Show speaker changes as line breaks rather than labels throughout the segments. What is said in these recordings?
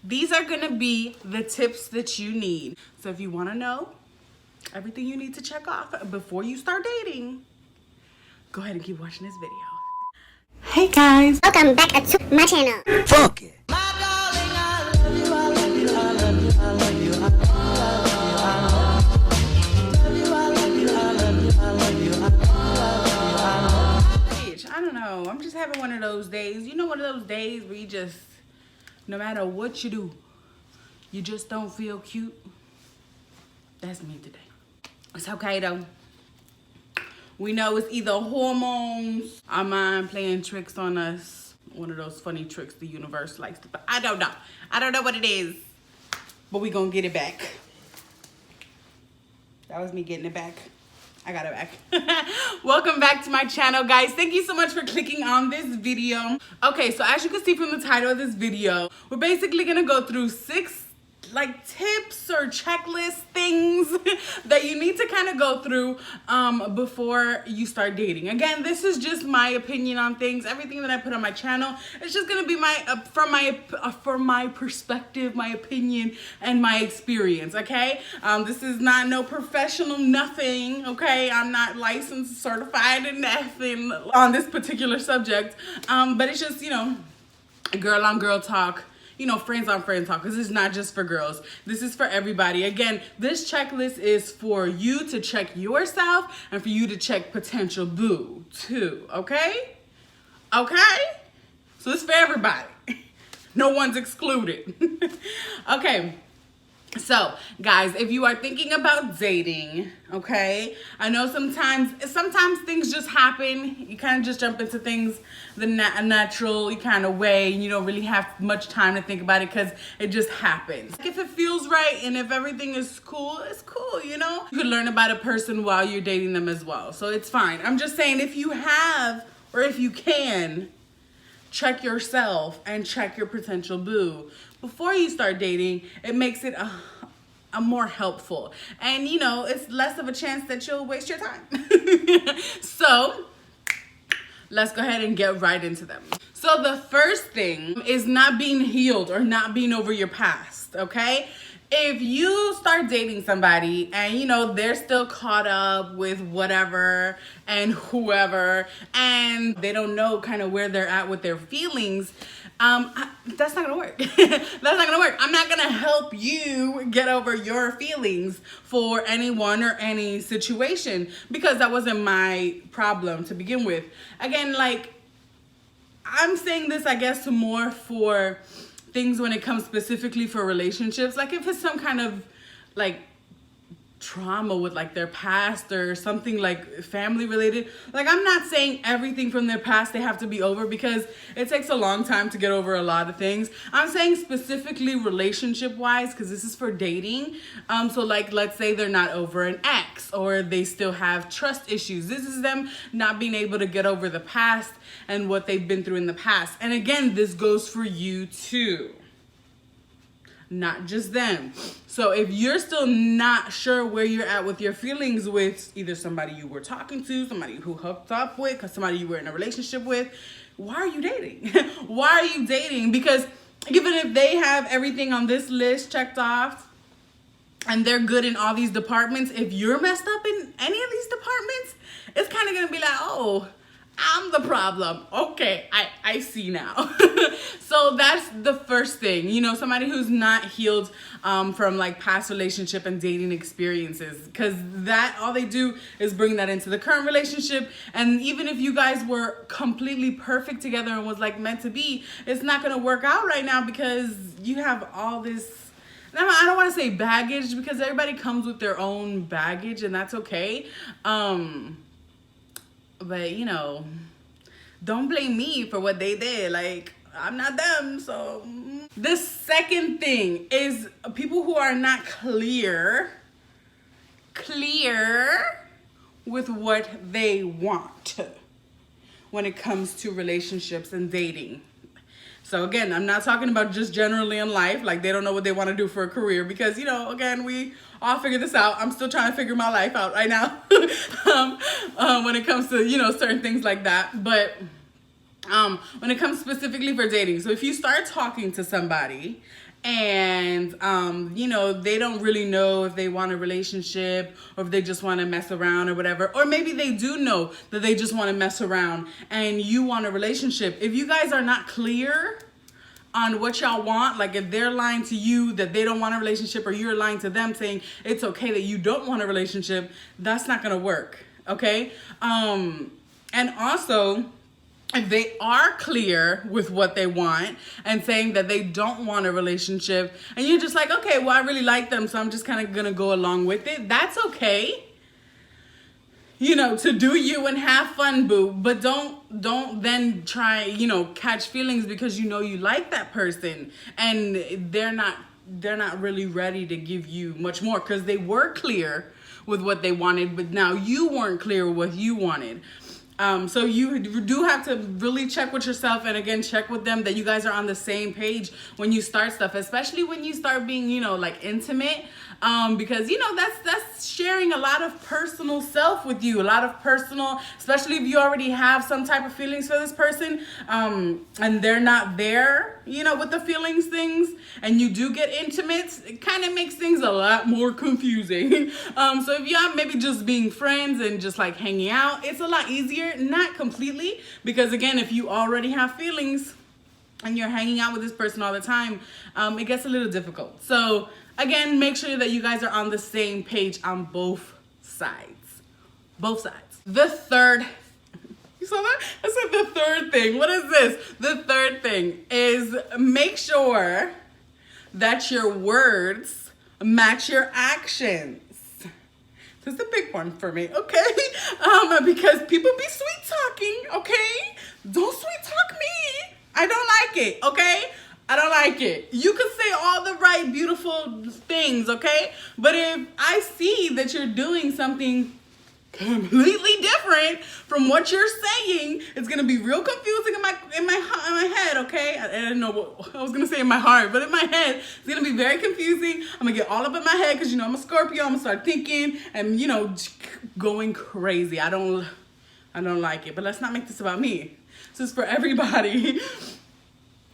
These are gonna be the tips that you need. So if you wanna know everything you need to check off before you start dating, go ahead and keep watching this video. Hey guys,
Welcome back to my channel.
Fuck it.
I don't know, I'm just having one of those days. You know, one of those days where you just, no matter what you do, you just don't feel cute. That's me today. It's okay though. We know it's either hormones, our mind playing tricks on us. One of those funny tricks the universe likes to, but I don't know. I don't know what it is, but we gonna get it back. That was me getting it back. I got it back. Welcome back to my channel, guys. Thank you so much for clicking on this video. Okay, so as you can see from the title of this video, we're basically gonna go through 6 tips or checklist things that you need to kind of go through before you start dating. Again, this is just my opinion on things. Everything that I put on my channel, it's just gonna be from my perspective, my opinion, and my experience. Okay, this is not no professional nothing. Okay, I'm not licensed, certified, and nothing on this particular subject. But it's just, you know, girl on girl talk. You know, friends on friend talk, because it's not just for girls. This is for everybody. Again, this checklist is for you to check yourself and for you to check potential boo too, okay? Okay? So it's for everybody. No one's excluded. Okay. So, guys, if you are thinking about dating, okay, I know sometimes things just happen. You kind of just jump into things the natural kind of way, and you don't really have much time to think about it because it just happens. If it feels right and if everything is cool, it's cool, you know? You could learn about a person while you're dating them as well, so it's fine. I'm just saying, if you have, or if you can, check yourself and check your potential boo before you start dating. It makes it a more helpful, and you know, it's less of a chance that you'll waste your time. So let's go ahead and get right into them. So the first thing is not being healed or not being over your past. Okay, if you start dating somebody and you know they're still caught up with whatever and whoever, and they don't know kind of where they're at with their feelings, that's not gonna work. That's not gonna work. I'm not gonna help you get over your feelings for anyone or any situation, because that wasn't my problem to begin with. Again, like, I'm saying this, I guess, more for things when it comes specifically for relationships. Like, if it's some kind of like trauma with like their past or something like family related, like, I'm not saying everything from their past they have to be over, because it takes a long time to get over a lot of things. I'm saying specifically relationship wise, because this is for dating. So like, let's say they're not over an ex, or they still have trust issues. This is them not being able to get over the past and what they've been through in the past. And again, this goes for you too, not just them. So if you're still not sure where you're at with your feelings with either somebody you were talking to, somebody who hooked up with, somebody you were in a relationship with, why are you dating? Why are you dating? Because even if they have everything on this list checked off and they're good in all these departments, if you're messed up in any of these departments, it's kind of going to be like, oh, I'm the problem. Okay, I see now. So that's the first thing. You know, somebody who's not healed from like past relationship and dating experiences, because that, all they do is bring that into the current relationship. And even if you guys were completely perfect together and was like meant to be, it's not going to work out right now, because you have all this, I don't want to say baggage, because everybody comes with their own baggage, and that's okay. But, you know, don't blame me for what they did. Like, I'm not them. So the second thing is people who are not clear with what they want when it comes to relationships and dating. So again, I'm not talking about just generally in life, like they don't know what they want to do for a career, because, you know, again, we all figure this out. I'm still trying to figure my life out right now when it comes to, you know, certain things like that. But when it comes specifically for dating, so if you start talking to somebody and you know, they don't really know if they want a relationship or if they just want to mess around or whatever, or maybe they do know that they just want to mess around and you want a relationship. If you guys are not clear on what y'all want, like if they're lying to you that they don't want a relationship, or you're lying to them saying it's okay that you don't want a relationship, that's not gonna work. Okay. And also, if they are clear with what they want and saying that they don't want a relationship, and you're just like, okay, well, I really like them, so I'm just kind of gonna go along with it, that's okay. You know, to do you and have fun, boo. But don't then try, you know, catch feelings because you know you like that person and they're not really ready to give you much more because they were clear with what they wanted, but now you weren't clear with what you wanted. So you do have to really check with yourself, and again, check with them that you guys are on the same page when you start stuff, especially when you start being, you know, like intimate, because, you know, that's sharing a lot of personal self with you, a lot of personal, especially if you already have some type of feelings for this person, and they're not there, you know, with the feelings things, and you do get intimate, it kind of makes things a lot more confusing. So if y'all maybe just being friends and just like hanging out, it's a lot easier. Not completely, because again, if you already have feelings and you're hanging out with this person all the time, it gets a little difficult. So again, make sure that you guys are on the same page on both sides. Both sides. The third, you saw that? I said the third thing. What is this? The third thing is make sure that your words match your actions. This is a big one for me, okay? Because people be sweet talking, okay? Don't sweet talk me. I don't like it, okay? I don't like it. You can say all the right, beautiful things, okay? But if I see that you're doing something completely different from what you're saying, it's gonna be real confusing in my head, okay? I didn't know what I was gonna say in my heart, but in my head, it's gonna be very confusing. I'm gonna get all up in my head because, you know, I'm a Scorpio. I'm gonna start thinking and, you know, going crazy. I don't like it. But let's not make this about me. This is for everybody.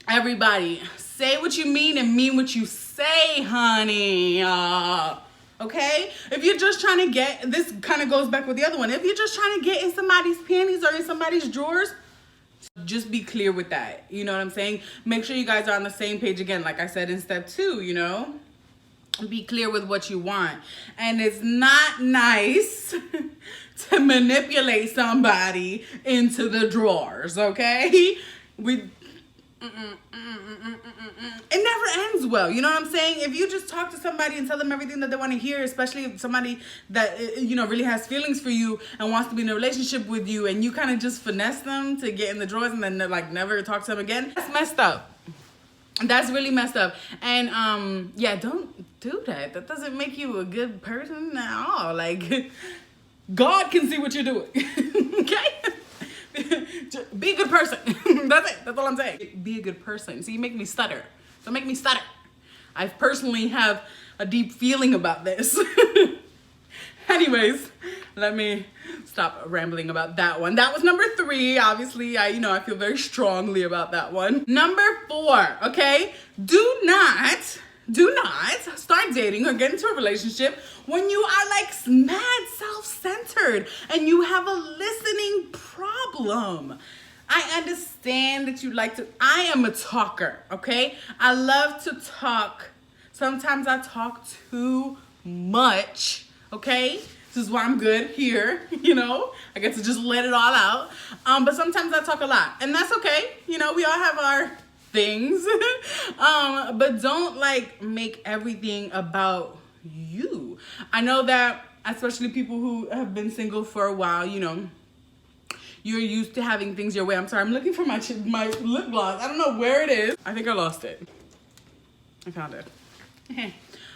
Everybody, say what you mean and mean what you say, honey. Okay? If you're just trying to get, this kind of goes back with the other one. If you're just trying to get in somebody's panties or in somebody's drawers, just be clear with that. You know what I'm saying? Make sure you guys are on the same page again, like I said in step 2, you know? Be clear with what you want. And it's not nice to manipulate somebody into the drawers, okay? It never ends well. You know what I'm saying? If you just talk to somebody and tell them everything that they want to hear, especially if somebody that, you know, really has feelings for you and wants to be in a relationship with you, and you kind of just finesse them to get in the drawers and then like never talk to them again, that's messed up. That's really messed up. And yeah, don't do that. That doesn't make you a good person at all. Like, God can see what you're doing. Okay? Be a good person. That's it. That's all I'm saying. Be a good person. See, you make me stutter. Don't make me stutter. I personally have a deep feeling about this. Anyways, let me stop rambling about that one. That was number 3. Obviously, I feel very strongly about that one. Number 4, okay? Do not start dating or get into a relationship when you are like mad self-centered and you have a listening problem. I understand that you like to, I am a talker, okay? I love to talk. Sometimes I talk too much, okay? This is why I'm good here, you know? I get to just let it all out. But sometimes I talk a lot, and that's okay. You know, we all have our things. But don't like make everything about you. I know that especially people who have been single for a while, you know, you're used to having things your way. I'm sorry, I'm looking for my lip gloss. I don't know where it is. I think I lost it. I found it.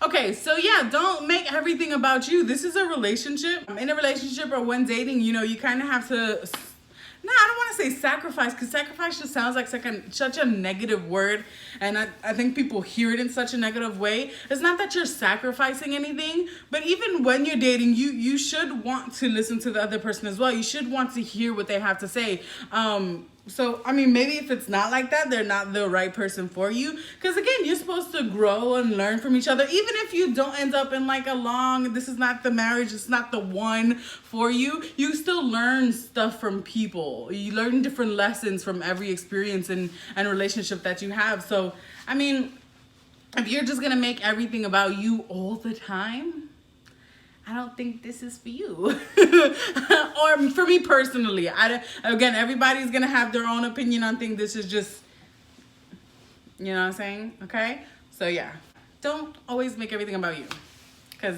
Okay, so yeah, don't make everything about you. This is a relationship. In a relationship or when dating, you know, you kind of have to, no, I don't want to say sacrifice, because sacrifice just sounds like such a negative word, and I think people hear it in such a negative way. It's not that you're sacrificing anything, but even when you're dating, you should want to listen to the other person as well. You should want to hear what they have to say. So, I mean, maybe if it's not like that, they're not the right person for you. Because again, you're supposed to grow and learn from each other. Even if you don't end up in like a long, this is not the marriage, it's not the one for you, you still learn stuff from people. You learn different lessons from every experience and relationship that you have. So, I mean, if you're just going to make everything about you all the time, I don't think this is for you. Or for me personally, again, everybody's going to have their own opinion on things. This is just, you know what I'm saying? Okay? So yeah, don't always make everything about you, because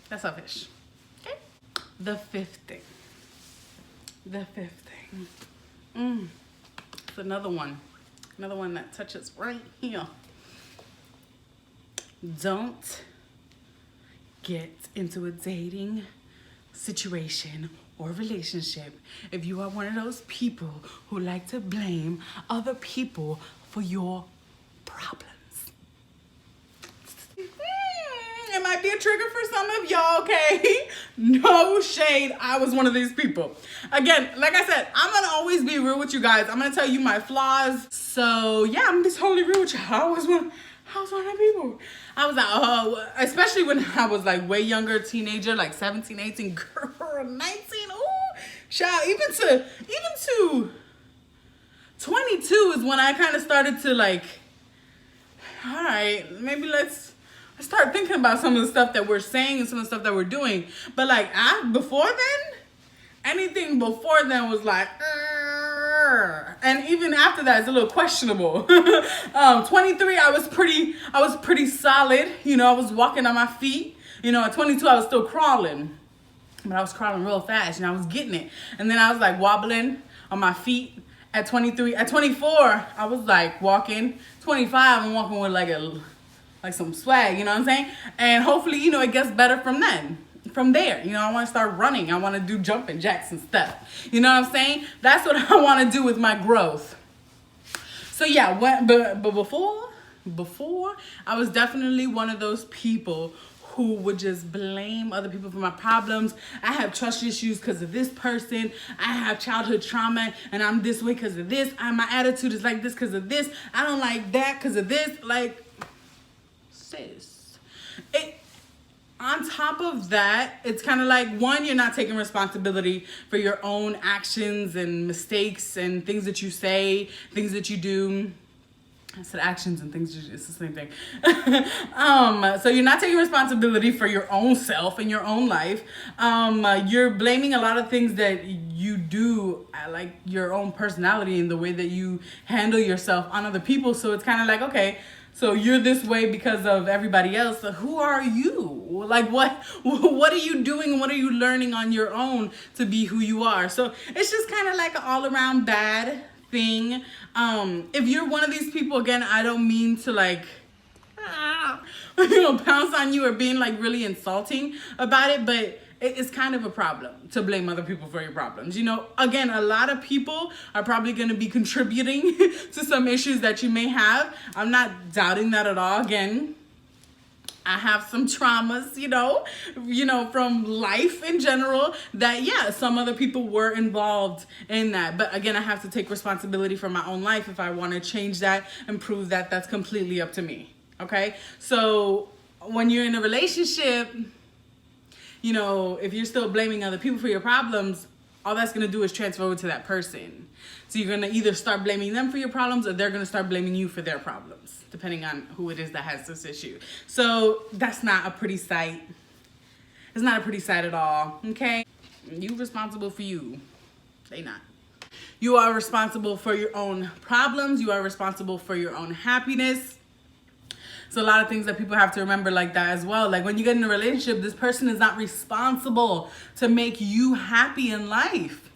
that's selfish. Okay? The fifth thing. It's another one that touches right here. Don't get into a dating situation or relationship if you are one of those people who like to blame other people for your problems. It might be a trigger for some of y'all, okay? No shade. I was one of these people. Again, like I said, I'm gonna always be real with you guys. I'm gonna tell you my flaws. So yeah, I'm just totally real with you. I was one of the people. I was like, oh, especially when I was like way younger, teenager, like 17, 18, girl, 19. Ooh, child, even to 22 is when I kind of started to like, all right, maybe let's start thinking about some of the stuff that we're saying and some of the stuff that we're doing. But like before then, anything before then was like, and even after that, it's a little questionable. 23, I was pretty solid. You know, I was walking on my feet. You know, at 22, I was still crawling, but I was crawling real fast, and I was getting it. And then I was like wobbling on my feet at 23. At 24, I was like walking. 25, I'm walking with like some swag. You know what I'm saying? And hopefully, you know, it gets better from then. From there, you know, I want to start running. I want to do jumping jacks and stuff. You know what I'm saying? That's what I want to do with my growth. So yeah, but before, I was definitely one of those people who would just blame other people for my problems. I have trust issues because of this person. I have childhood trauma and I'm this way because of this. My attitude is like this because of this. I don't like that because of this. Like, sis, on top of that, it's kind of like, one, you're not taking responsibility for your own actions and mistakes and things that you say, things that you do. I said actions and things, it's the same thing. So you're not taking responsibility for your own self and your own life. You're blaming a lot of things that you do, like your own personality and the way that you handle yourself, on other people. So it's kind of like, okay, so you're this way because of everybody else. So who are you? Like what are you doing? What are you learning on your own to be who you are? So it's just kind of like an all around bad thing. If you're one of these people, again, I don't mean to like, pounce on you or being like really insulting about it, but it's kind of a problem to blame other people for your problems. You know, again, a lot of people are probably going to be contributing to some issues that you may have. I'm not doubting that at all. Again, I have some traumas, you know, from life in general that, yeah, some other people were involved in that. But again, I have to take responsibility for my own life. If I want to change that and prove that, that's completely up to me. Okay. So when you're in a relationship, you know, if you're still blaming other people for your problems, all that's going to do is transfer over to that person. So you're going to either start blaming them for your problems or they're going to start blaming you for their problems, depending on who it is that has this issue. So that's not a pretty sight. It's not a pretty sight at all. Okay. You're responsible for you. They not. You are responsible for your own problems. You are responsible for your own happiness. So a lot of things that people have to remember like that as well. Like when you get in a relationship, this person is not responsible to make you happy in life.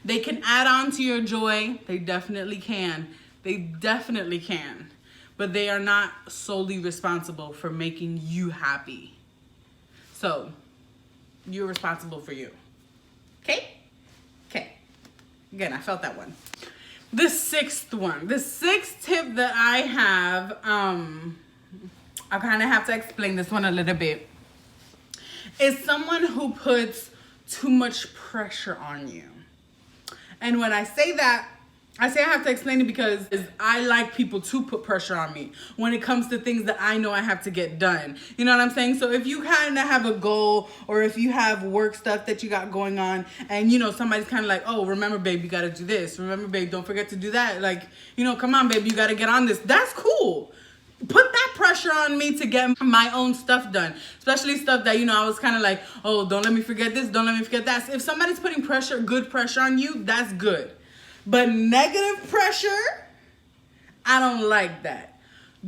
They can add on to your joy. They definitely can. They definitely can. But they are not solely responsible for making you happy. So you're responsible for you. Okay? Okay. Again, I felt that one. The sixth tip that I have, I kind of have to explain this one a little bit, is someone who puts too much pressure on you. And when I say that, I say I have to explain it because I like people to put pressure on me when it comes to things that I know I have to get done. You know what I'm saying? So if you kind of have a goal, or if you have work stuff that you got going on, and you know somebody's kind of like, oh, remember babe, you got to do this. Remember babe, don't forget to do that. Like, you know, come on babe, you got to get on this. That's cool. Put that pressure on me to get my own stuff done, especially stuff that, you know, I was kind of like, oh, don't let me forget this, don't let me forget that. If somebody's putting pressure, good pressure on you, that's good. But negative pressure, I don't like that.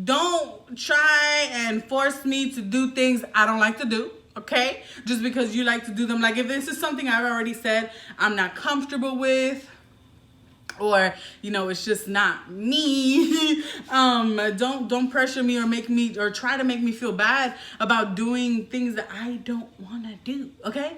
Don't try and force me to do things I don't like to do, okay? Just because you like to do them. Like if this is something I've already said I'm not comfortable with, or you know it's just not me, don't pressure me or make me, or try to make me feel bad about doing things that I don't want to do, okay?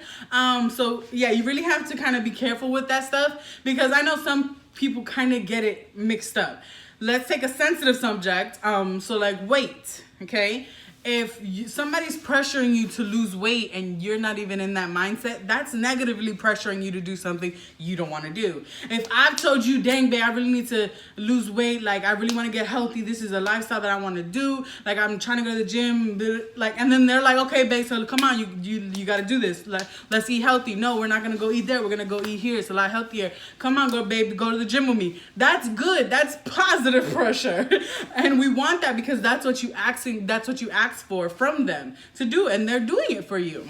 So yeah, you really have to kind of be careful with that stuff, because I know some people kind of get it mixed up. Let's take a sensitive subject, so like weight, okay? If somebody's pressuring you to lose weight and you're not even in that mindset, that's negatively pressuring you to do something you don't want to do. If I've told you, dang babe, I really need to lose weight, like I really want to get healthy, this is a lifestyle that I want to do, like I'm trying to go to the gym, like, and then they're like, okay babe, so come on, you got to do this, like, let's eat healthy. No, we're not going to go eat there, we're going to go eat here, it's a lot healthier. Come on, go babe, go to the gym with me. That's good. That's positive pressure. And we want that because that's what you ask for from them to do, and they're doing it for you.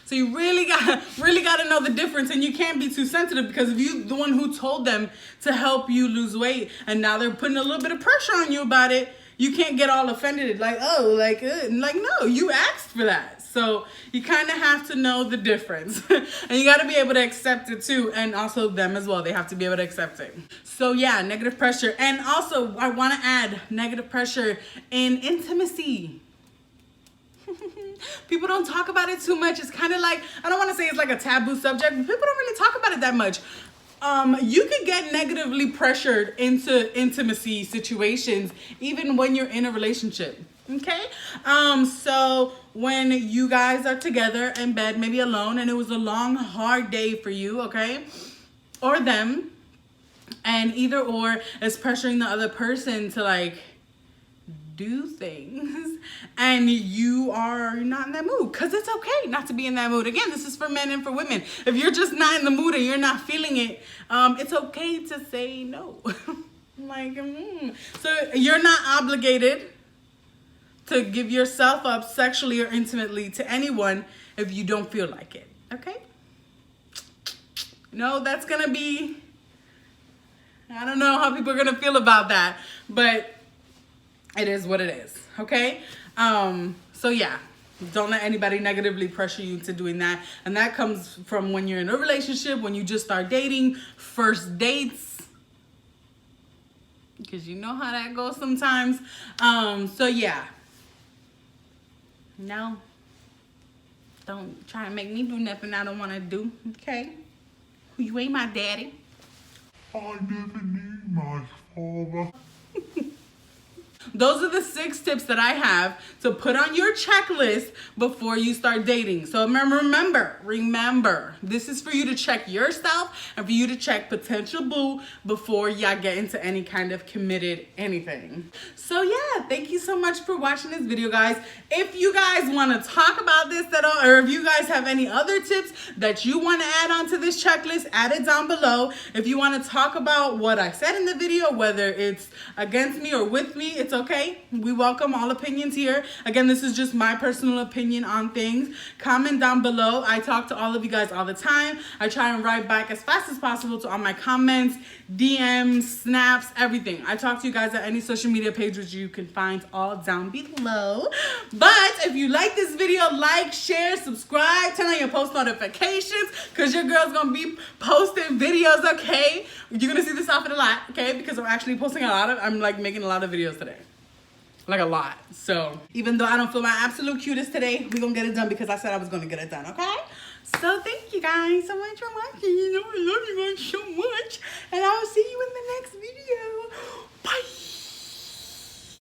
So you really got to know the difference, and you can't be too sensitive, because if you the one who told them to help you lose weight and now they're putting a little bit of pressure on you about it, you can't get all offended like, oh, like no, you asked for that. So you kind of have to know the difference. And you got to be able to accept it too, and also them as well, they have to be able to accept it. So yeah, negative pressure. And also I want to add negative pressure in intimacy. People don't talk about it too much. It's kind of like, I don't want to say it's like a taboo subject, but people don't really talk about it that much. You could get negatively pressured into intimacy situations even when you're in a relationship, okay? So when you guys are together in bed, maybe alone, and it was a long, hard day for you, okay? Or them, and either or is pressuring the other person to like do things, and you are not in that mood, because it's okay not to be in that mood. Again, this is for men and for women. If you're just not in the mood and you're not feeling it, it's okay to say no. So you're not obligated to give yourself up sexually or intimately to anyone if you don't feel like it, okay? No, that's gonna be, I don't know how people are gonna feel about that, but it is what it is, okay? So yeah, don't let anybody negatively pressure you into doing that. And that comes from when you're in a relationship, when you just start dating, first dates, because you know how that goes sometimes. So yeah, no, don't try and make me do nothing I don't want to do, okay? You ain't my daddy.
I never knew my father.
Those are the 6 tips that I have to put on your checklist before you start dating. So remember, this is for you to check yourself and for you to check potential boo before y'all get into any kind of committed anything. So yeah, thank you so much for watching this video, guys. If you guys want to talk about this at all, or if you guys have any other tips that you want to add on to this checklist, add it down below. If you want to talk about what I said in the video, whether it's against me or with me, it's okay. We welcome all opinions here. Again, this is just my personal opinion on things. Comment down below. I talk to all of you guys all the time. I try and write back as fast as possible to all my comments, DMs, snaps, everything. I talk to you guys at any social media page, which you can find all down below. But if you like this video, like, share, subscribe, turn on your post notifications, because your girl's gonna be posting videos, okay? You're gonna see this outfit a lot, okay? Because I'm actually posting I'm like making a lot of videos today. Like a lot. So even though I don't feel my absolute cutest today, we're gonna get it done because I said I was gonna get it done, okay? So thank you guys so much for watching. You know I love you guys so much. And I will see you in the next video. Bye.